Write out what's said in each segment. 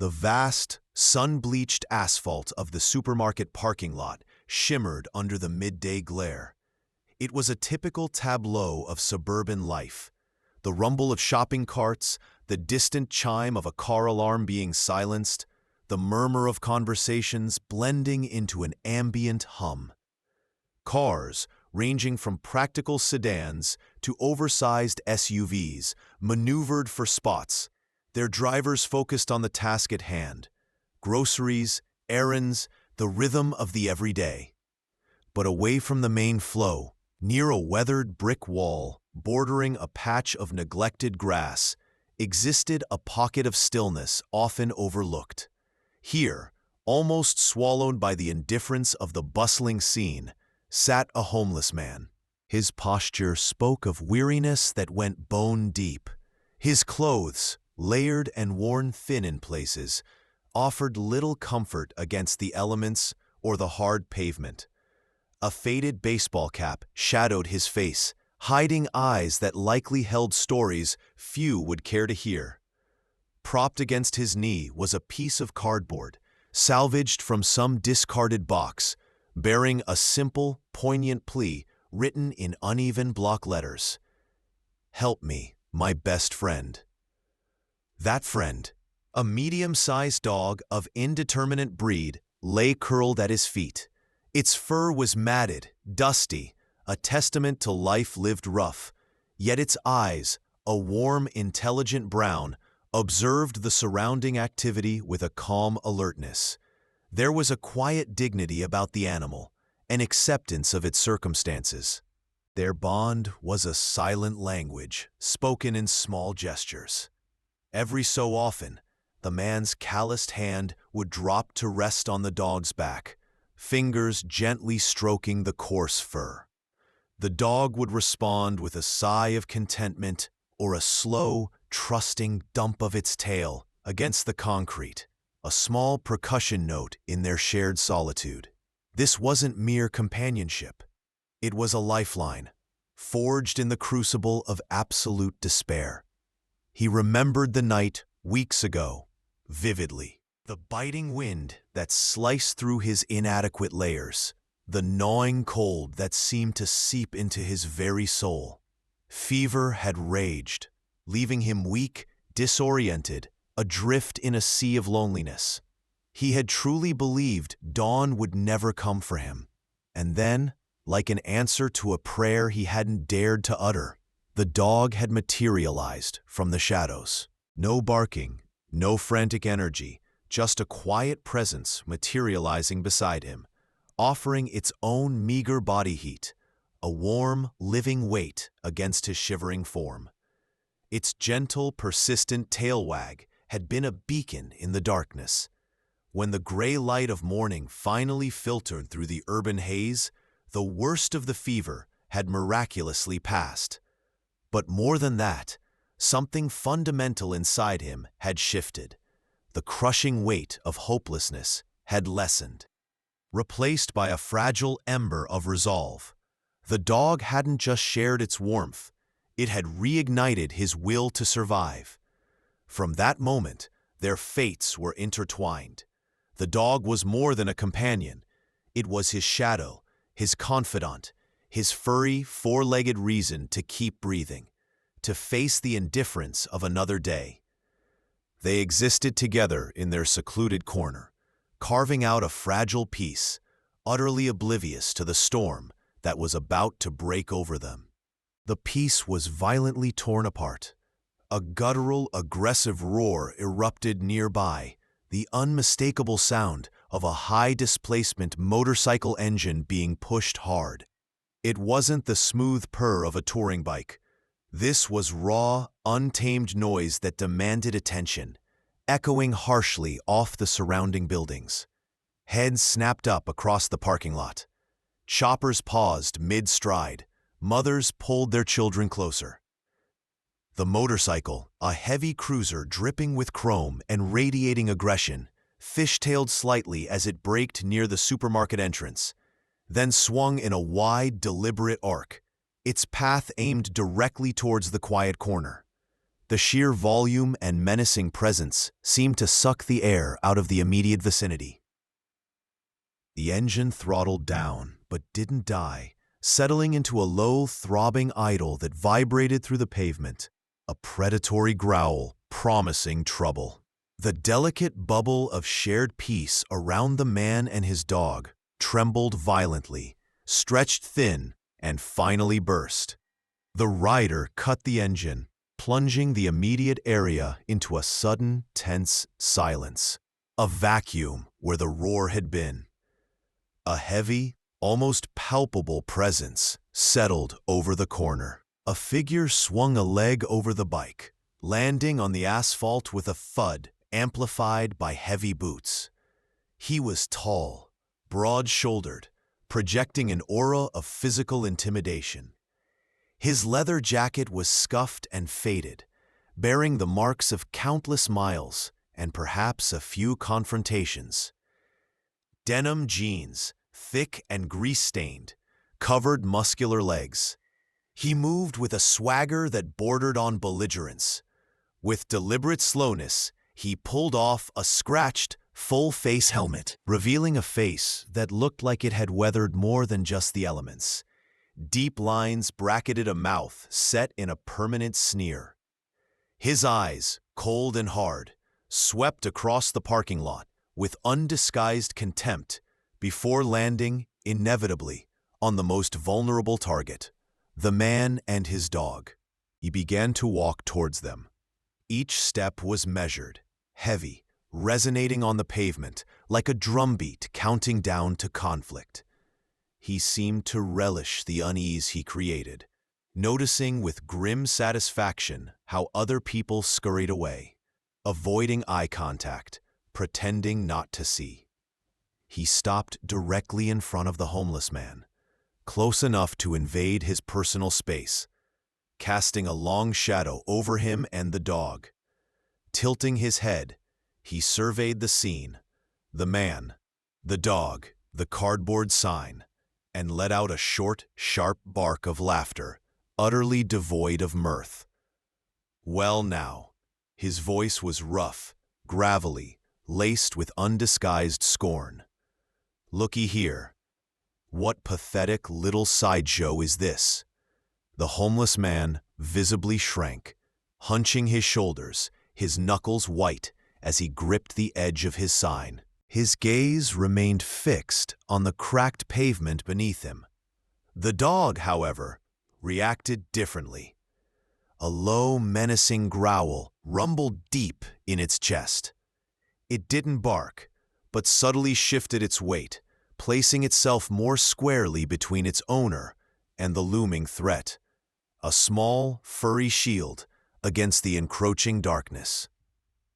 The vast, sun-bleached asphalt of the supermarket parking lot shimmered under the midday glare. It was a typical tableau of suburban life. The rumble of shopping carts, the distant chime of a car alarm being silenced, the murmur of conversations blending into an ambient hum. Cars, ranging from practical sedans to oversized SUVs, maneuvered for spots, their drivers focused on the task at hand: groceries, errands, the rhythm of the everyday. But away from the main flow, near a weathered brick wall bordering a patch of neglected grass, existed a pocket of stillness often overlooked. Here, almost swallowed by the indifference of the bustling scene, sat a homeless man. His posture spoke of weariness that went bone deep. His clothes, layered and worn thin in places, offered little comfort against the elements or the hard pavement. A faded baseball cap shadowed his face, hiding eyes that likely held stories few would care to hear. Propped against his knee was a piece of cardboard, salvaged from some discarded box, bearing a simple, poignant plea written in uneven block letters. "Help me, my best friend." That friend, a medium-sized dog of indeterminate breed, lay curled at his feet. Its fur was matted, dusty, a testament to life lived rough, yet its eyes, a warm, intelligent brown, observed the surrounding activity with a calm alertness. There was a quiet dignity about the animal, an acceptance of its circumstances. Their bond was a silent language, spoken in small gestures. Every so often, the man's calloused hand would drop to rest on the dog's back, fingers gently stroking the coarse fur. The dog would respond with a sigh of contentment or a slow, trusting dump of its tail against the concrete, a small percussion note in their shared solitude. This wasn't mere companionship. It was a lifeline, forged in the crucible of absolute despair. He remembered the night weeks ago, vividly. The biting wind that sliced through his inadequate layers, the gnawing cold that seemed to seep into his very soul. Fever had raged, leaving him weak, disoriented, adrift in a sea of loneliness. He had truly believed dawn would never come for him. And then, like an answer to a prayer he hadn't dared to utter, the dog had materialized from the shadows. No barking, no frantic energy, just a quiet presence materializing beside him, offering its own meager body heat, a warm, living weight against his shivering form. Its gentle, persistent tail wag had been a beacon in the darkness. When the gray light of morning finally filtered through the urban haze, the worst of the fever had miraculously passed. But more than that, something fundamental inside him had shifted. The crushing weight of hopelessness had lessened, replaced by a fragile ember of resolve. The dog hadn't just shared its warmth, it had reignited his will to survive. From that moment, their fates were intertwined. The dog was more than a companion. It was his shadow, his confidant, his furry, four-legged reason to keep breathing, to face the indifference of another day. They existed together in their secluded corner, carving out a fragile peace, utterly oblivious to the storm that was about to break over them. The peace was violently torn apart. A guttural, aggressive roar erupted nearby, the unmistakable sound of a high-displacement motorcycle engine being pushed hard. It wasn't the smooth purr of a touring bike. This was raw, untamed noise that demanded attention, echoing harshly off the surrounding buildings. Heads snapped up across the parking lot. Shoppers paused mid-stride. Mothers pulled their children closer. The motorcycle, a heavy cruiser dripping with chrome and radiating aggression, fishtailed slightly as it braked near the supermarket entrance, then swung in a wide, deliberate arc, its path aimed directly towards the quiet corner. The sheer volume and menacing presence seemed to suck the air out of the immediate vicinity. The engine throttled down, but didn't die, settling into a low, throbbing idle that vibrated through the pavement, a predatory growl promising trouble. The delicate bubble of shared peace around the man and his dog trembled violently, stretched thin, and finally burst. The rider cut the engine, plunging the immediate area into a sudden, tense silence. A vacuum where the roar had been. A heavy, almost palpable presence settled over the corner. A figure swung a leg over the bike, landing on the asphalt with a thud amplified by heavy boots. He was tall, broad-shouldered, projecting an aura of physical intimidation. His leather jacket was scuffed and faded, bearing the marks of countless miles and perhaps a few confrontations. Denim jeans, thick and grease-stained, covered muscular legs. He moved with a swagger that bordered on belligerence. With deliberate slowness, he pulled off a scratched, full-face helmet, revealing a face that looked like it had weathered more than just the elements. Deep lines bracketed a mouth set in a permanent sneer. His eyes, cold and hard, swept across the parking lot with undisguised contempt before landing, inevitably, on the most vulnerable target, the man and his dog. He began to walk towards them. Each step was measured, heavy, resonating on the pavement like a drumbeat counting down to conflict. He seemed to relish the unease he created, noticing with grim satisfaction how other people scurried away, avoiding eye contact, pretending not to see. He stopped directly in front of the homeless man, close enough to invade his personal space, casting a long shadow over him and the dog. Tilting his head, he surveyed the scene, the man, the dog, the cardboard sign, and let out a short, sharp bark of laughter, utterly devoid of mirth. Well now, his voice was rough, gravelly, laced with undisguised scorn. Looky here. What pathetic little sideshow is this? The homeless man visibly shrank, hunching his shoulders, his knuckles white as he gripped the edge of his sign. His gaze remained fixed on the cracked pavement beneath him. The dog, however, reacted differently. A low, menacing growl rumbled deep in its chest. It didn't bark, but subtly shifted its weight, placing itself more squarely between its owner and the looming threat, a small, furry shield against the encroaching darkness.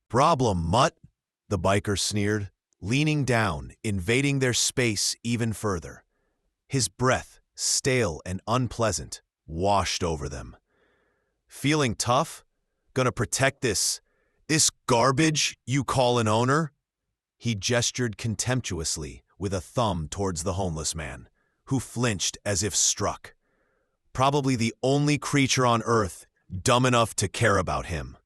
"Problem, mutt," the biker sneered, leaning down, invading their space even further. His breath, stale and unpleasant, washed over them. "Feeling tough? Gonna protect this garbage you call an owner?" He gestured contemptuously with a thumb towards the homeless man, who flinched as if struck. Probably the only creature on Earth dumb enough to care about him.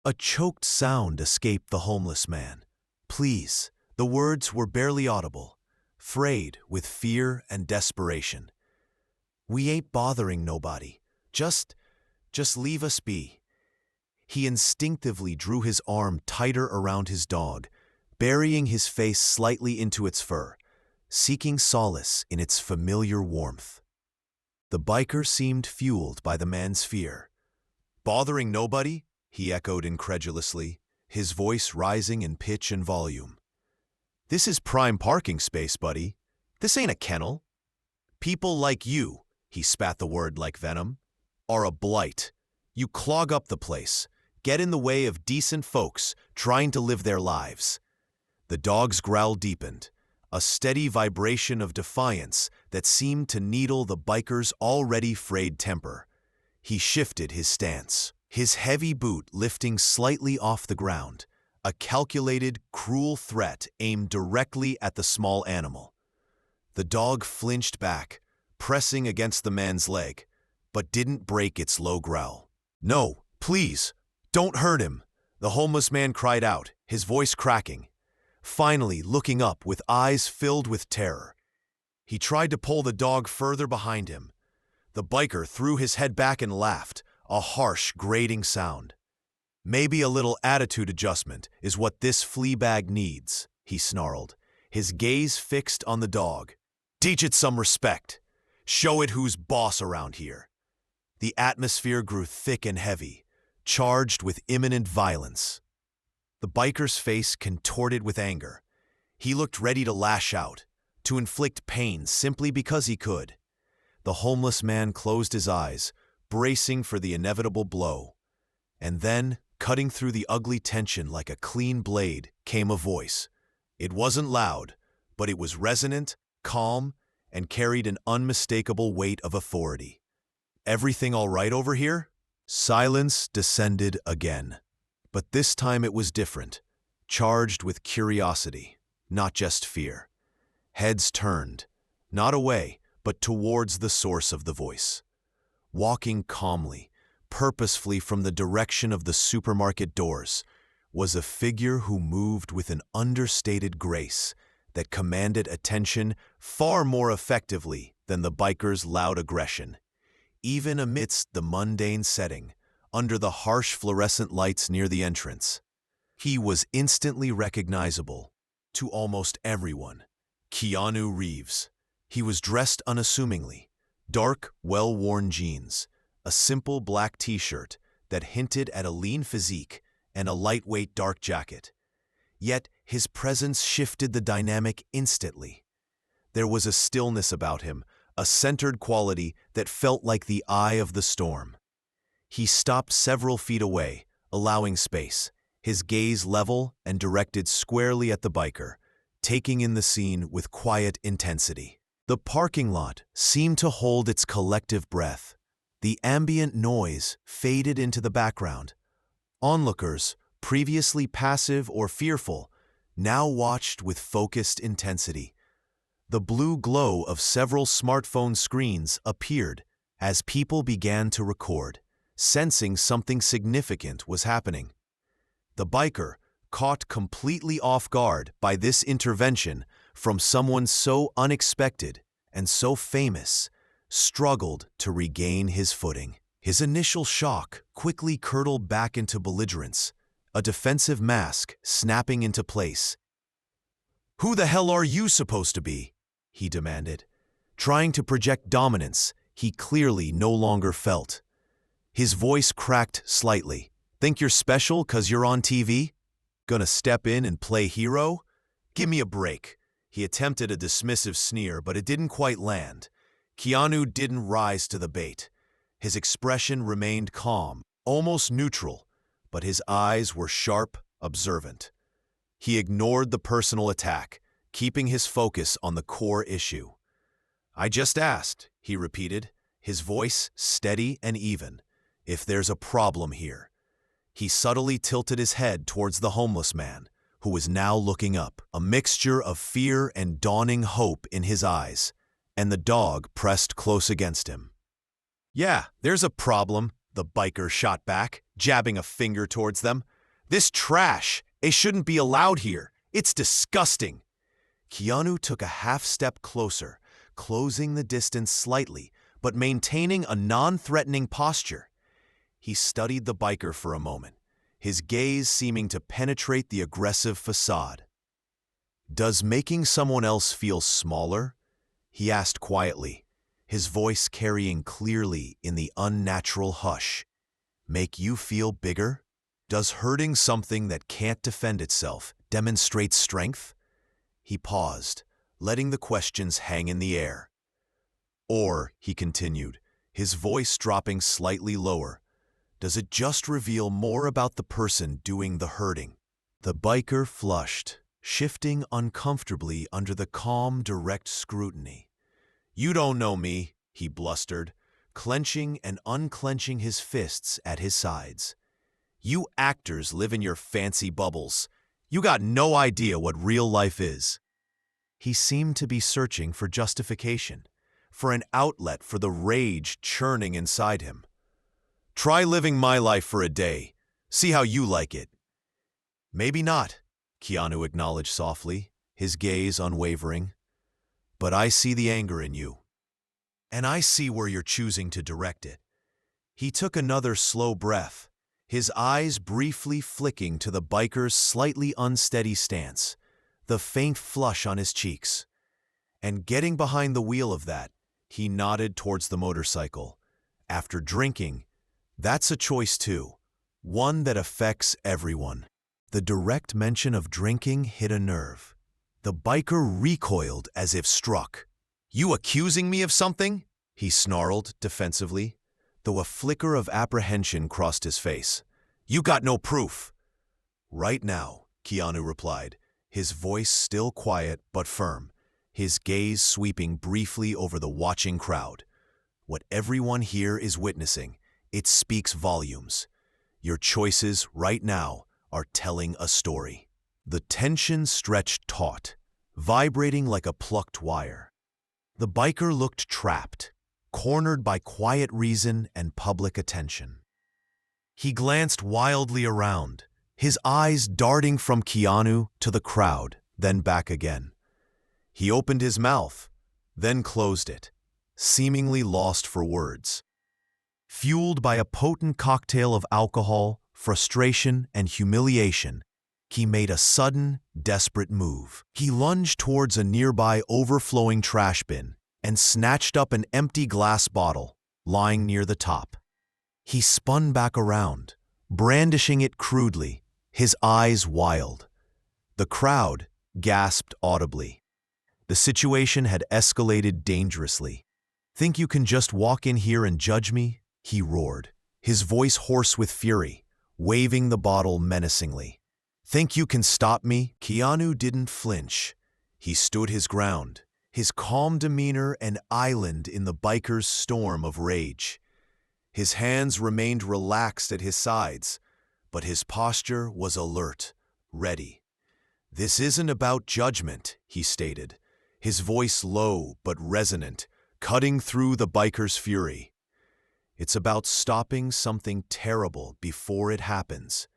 A choked sound escaped the homeless man. "Please," the words were barely audible, frayed with fear and desperation. "We ain't bothering nobody. Just leave us be." He instinctively drew his arm tighter around his dog, burying his face slightly into its fur, seeking solace in its familiar warmth. The biker seemed fueled by the man's fear. "Bothering nobody?" he echoed incredulously, his voice rising in pitch and volume. "This is prime parking space, buddy. This ain't a kennel. People like you," he spat the word like venom, "are a blight. You clog up the place, get in the way of decent folks trying to live their lives." The dog's growl deepened, a steady vibration of defiance that seemed to needle the biker's already frayed temper. He shifted his stance, his heavy boot lifting slightly off the ground, a calculated, cruel threat aimed directly at the small animal. The dog flinched back, pressing against the man's leg, but didn't break its low growl. "No, please, "Don't hurt him!" the homeless man cried out, his voice cracking. Finally, looking up with eyes filled with terror. He tried to pull the dog further behind him. The biker threw his head back and laughed, a harsh, grating sound. "Maybe a little attitude adjustment is what this fleabag needs," he snarled, his gaze fixed on the dog. "Teach it some respect. Show it who's boss around here." The atmosphere grew thick and heavy, charged with imminent violence. The biker's face contorted with anger. He looked ready to lash out, to inflict pain simply because he could. The homeless man closed his eyes, bracing for the inevitable blow. And then, cutting through the ugly tension like a clean blade, came a voice. It wasn't loud, but it was resonant, calm, and carried an unmistakable weight of authority. "Everything all right over here?" Silence descended again. But this time it was different, charged with curiosity, not just fear. Heads turned, not away, but towards the source of the voice. Walking calmly, purposefully from the direction of the supermarket doors, was a figure who moved with an understated grace that commanded attention far more effectively than the biker's loud aggression. Even amidst the mundane setting, under the harsh fluorescent lights near the entrance, he was instantly recognizable to almost everyone. Keanu Reeves. He was dressed unassumingly, dark, well-worn jeans, a simple black t-shirt that hinted at a lean physique, and a lightweight dark jacket. Yet his presence shifted the dynamic instantly. There was a stillness about him, a centered quality that felt like the eye of the storm. He stopped several feet away, allowing space, his gaze level and directed squarely at the biker, taking in the scene with quiet intensity. The parking lot seemed to hold its collective breath. The ambient noise faded into the background. Onlookers, previously passive or fearful, now watched with focused intensity. The blue glow of several smartphone screens appeared as people began to record, sensing something significant was happening. The biker, caught completely off guard by this intervention from someone so unexpected and so famous, struggled to regain his footing. His initial shock quickly curdled back into belligerence, a defensive mask snapping into place. "Who the hell are you supposed to be?" he demanded, trying to project dominance he clearly no longer felt. His voice cracked slightly. "Think you're special 'cause you're on TV? Gonna step in and play hero? Give me a break." He attempted a dismissive sneer, but it didn't quite land. Keanu didn't rise to the bait. His expression remained calm, almost neutral, but his eyes were sharp, observant. He ignored the personal attack, keeping his focus on the core issue. "I just asked," he repeated, his voice steady and even, "if there's a problem here." He subtly tilted his head towards the homeless man, who was now looking up, a mixture of fear and dawning hope in his eyes, and the dog pressed close against him. "Yeah, there's a problem," the biker shot back, jabbing a finger towards them. "This trash, it shouldn't be allowed here. It's disgusting." Keanu took a half step closer, closing the distance slightly, but maintaining a non-threatening posture. He studied the biker for a moment, his gaze seeming to penetrate the aggressive facade. "Does making someone else feel smaller?" he asked quietly, his voice carrying clearly in the unnatural hush. "Make you feel bigger? Does hurting something that can't defend itself demonstrate strength?" He paused, letting the questions hang in the air. "Or," he continued, his voice dropping slightly lower, "does it just reveal more about the person doing the hurting?" The biker flushed, shifting uncomfortably under the calm, direct scrutiny. "You don't know me," he blustered, clenching and unclenching his fists at his sides. "You actors live in your fancy bubbles. You got no idea what real life is." He seemed to be searching for justification, for an outlet for the rage churning inside him. "Try living my life for a day. See how you like it." "Maybe not," Keanu acknowledged softly, his gaze unwavering. "But I see the anger in you. And I see where you're choosing to direct it." He took another slow breath, his eyes briefly flicking to the biker's slightly unsteady stance, the faint flush on his cheeks. And getting behind the wheel of that, he nodded towards the motorcycle. After drinking, that's a choice too, one that affects everyone. The direct mention of drinking hit a nerve. The biker recoiled as if struck. "You accusing me of something?" he snarled defensively, though a flicker of apprehension crossed his face. "You got no proof." "Right now," Keanu replied, his voice still quiet but firm, his gaze sweeping briefly over the watching crowd. "What everyone here is witnessing, it speaks volumes. Your choices right now are telling a story." The tension stretched taut, vibrating like a plucked wire. The biker looked trapped, cornered by quiet reason and public attention. He glanced wildly around, his eyes darting from Keanu to the crowd, then back again. He opened his mouth, then closed it, seemingly lost for words. Fueled by a potent cocktail of alcohol, frustration, and humiliation, he made a sudden, desperate move. He lunged towards a nearby overflowing trash bin and snatched up an empty glass bottle lying near the top. He spun back around, brandishing it crudely, his eyes wild. The crowd gasped audibly. The situation had escalated dangerously. "Think you can just walk in here and judge me?" he roared, his voice hoarse with fury, waving the bottle menacingly. "Think you can stop me?" Keanu didn't flinch. He stood his ground, his calm demeanor an island in the biker's storm of rage. His hands remained relaxed at his sides, but his posture was alert, ready. "This isn't about judgment," he stated, his voice low but resonant, cutting through the biker's fury. "It's about stopping something terrible before it happens.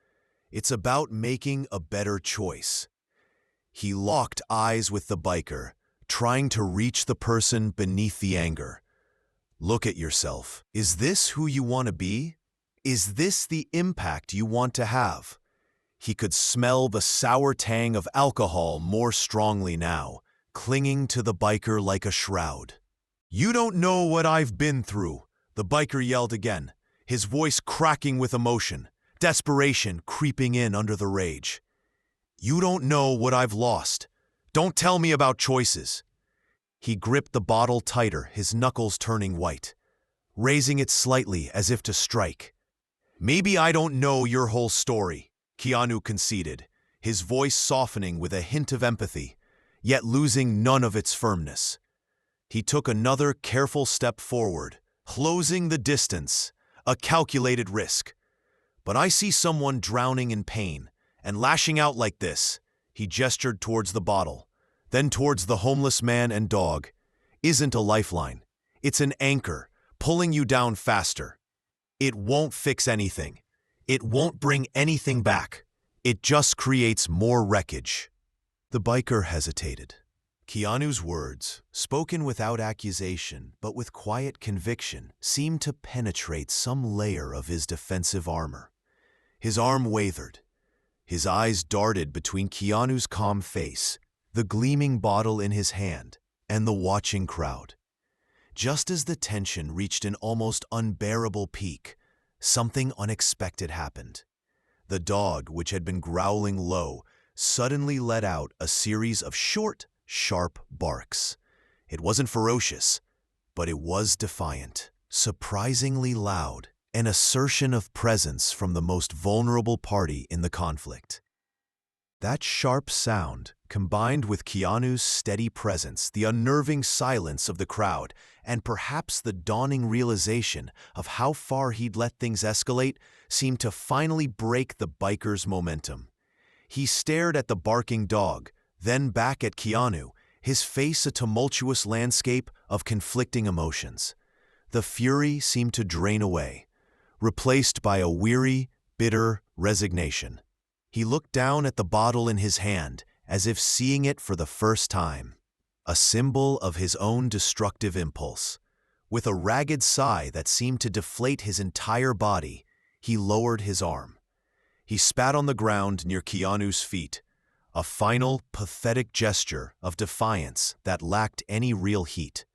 It's about making a better choice." He locked eyes with the biker, trying to reach the person beneath the anger. "Look at yourself. Is this who you want to be? Is this the impact you want to have?" He could smell the sour tang of alcohol more strongly now, clinging to the biker like a shroud. "You don't know what I've been through," the biker yelled again, his voice cracking with emotion, desperation creeping in under the rage. "You don't know what I've lost. Don't tell me about choices." He gripped the bottle tighter, his knuckles turning white, raising it slightly as if to strike. "Maybe I don't know your whole story," Keanu conceded, his voice softening with a hint of empathy, yet losing none of its firmness. He took another careful step forward, closing the distance, a calculated risk. "But I see someone drowning in pain, and lashing out like this," he gestured towards the bottle, then towards the homeless man and dog, "isn't a lifeline. It's an anchor, pulling you down faster. It won't fix anything. It won't bring anything back. It just creates more wreckage." The biker hesitated. Keanu's words, spoken without accusation but with quiet conviction, seemed to penetrate some layer of his defensive armor. His arm wavered. His eyes darted between Keanu's calm face, the gleaming bottle in his hand, and the watching crowd. Just as the tension reached an almost unbearable peak, something unexpected happened. The dog, which had been growling low, suddenly let out a series of short, sharp barks. It wasn't ferocious, but it was defiant, surprisingly loud, an assertion of presence from the most vulnerable party in the conflict. That sharp sound, combined with Keanu's steady presence, the unnerving silence of the crowd, and perhaps the dawning realization of how far he'd let things escalate, seemed to finally break the biker's momentum. He stared at the barking dog, then back at Keanu, his face a tumultuous landscape of conflicting emotions. The fury seemed to drain away, replaced by a weary, bitter resignation. He looked down at the bottle in his hand, as if seeing it for the first time, a symbol of his own destructive impulse. With a ragged sigh that seemed to deflate his entire body, he lowered his arm. He spat on the ground near Keanu's feet, a final, pathetic gesture of defiance that lacked any real heat.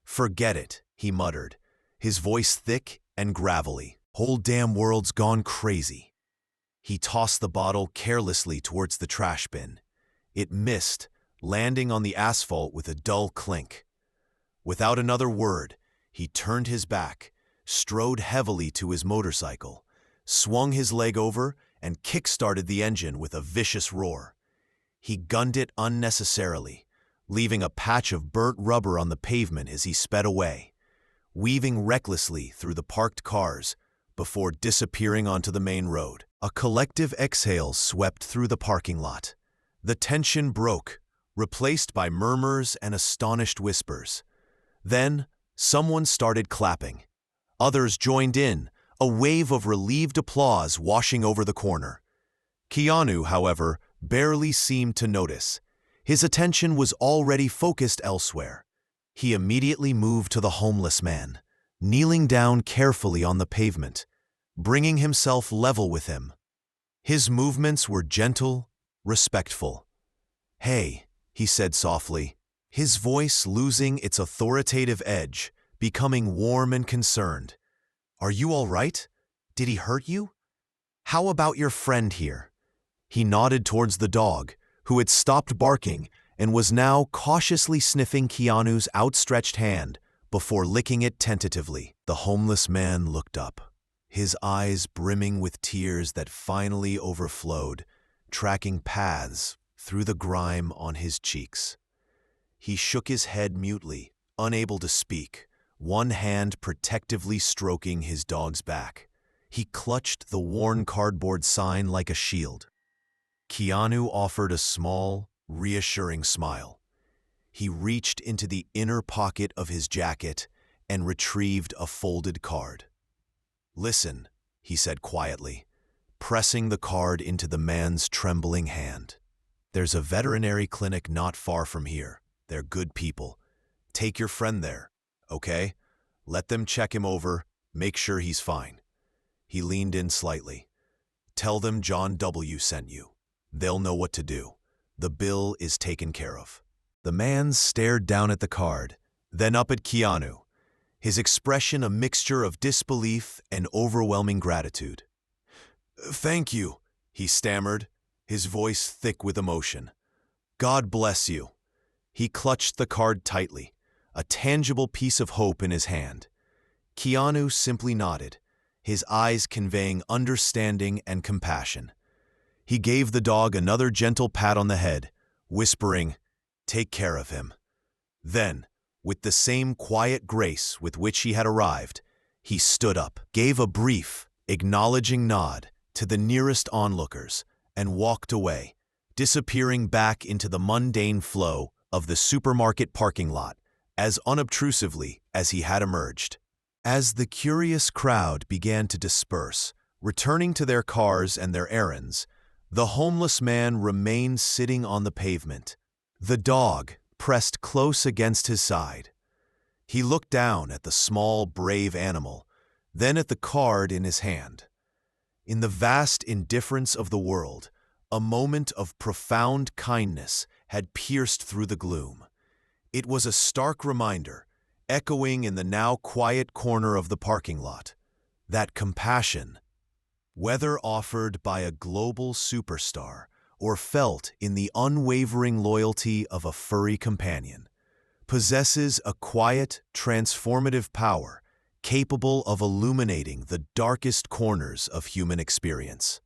"Forget it," he muttered, his voice thick and gravelly. "Whole damn world's gone crazy." He tossed the bottle carelessly towards the trash bin. It missed, landing on the asphalt with a dull clink. Without another word, he turned his back, strode heavily to his motorcycle, swung his leg over, and kick-started the engine with a vicious roar. He gunned it unnecessarily, leaving a patch of burnt rubber on the pavement as he sped away, weaving recklessly through the parked cars before disappearing onto the main road. A collective exhale swept through the parking lot. The tension broke, replaced by murmurs and astonished whispers. Then, someone started clapping. Others joined in, a wave of relieved applause washing over the corner. Keanu, however, barely seemed to notice. His attention was already focused elsewhere. He immediately moved to the homeless man, kneeling down carefully on the pavement, bringing himself level with him. His movements were gentle, respectful. "Hey," he said softly, his voice losing its authoritative edge, becoming warm and concerned. "Are you all right? Did he hurt you? How about your friend here?" He nodded towards the dog, who had stopped barking and was now cautiously sniffing Keanu's outstretched hand before licking it tentatively. The homeless man looked up, his eyes brimming with tears that finally overflowed, tracking paths through the grime on his cheeks. He shook his head mutely, unable to speak, one hand protectively stroking his dog's back. He clutched the worn cardboard sign like a shield. Keanu offered a small, reassuring smile. He reached into the inner pocket of his jacket and retrieved a folded card. "Listen," he said quietly, pressing the card into the man's trembling hand. "There's a veterinary clinic not far from here. They're good people. Take your friend there, okay? Let them check him over, make sure he's fine." He leaned in slightly. "Tell them John W. sent you. They'll know what to do. The bill is taken care of." The man stared down at the card, then up at Keanu, his expression a mixture of disbelief and overwhelming gratitude. "Thank you," he stammered, his voice thick with emotion. "God bless you." He clutched the card tightly, a tangible piece of hope in his hand. Keanu simply nodded, his eyes conveying understanding and compassion. He gave the dog another gentle pat on the head, whispering, "Take care of him." Then, with the same quiet grace with which he had arrived, he stood up, gave a brief, acknowledging nod to the nearest onlookers, and walked away, disappearing back into the mundane flow of the supermarket parking lot as unobtrusively as he had emerged. As the curious crowd began to disperse, returning to their cars and their errands, the homeless man remained sitting on the pavement, the dog pressed close against his side. He looked down at the small, brave animal, then at the card in his hand. In the vast indifference of the world, a moment of profound kindness had pierced through the gloom. It was a stark reminder, echoing in the now quiet corner of the parking lot, that compassion, whether offered by a global superstar or felt in the unwavering loyalty of a furry companion, possesses a quiet, transformative power capable of illuminating the darkest corners of human experience.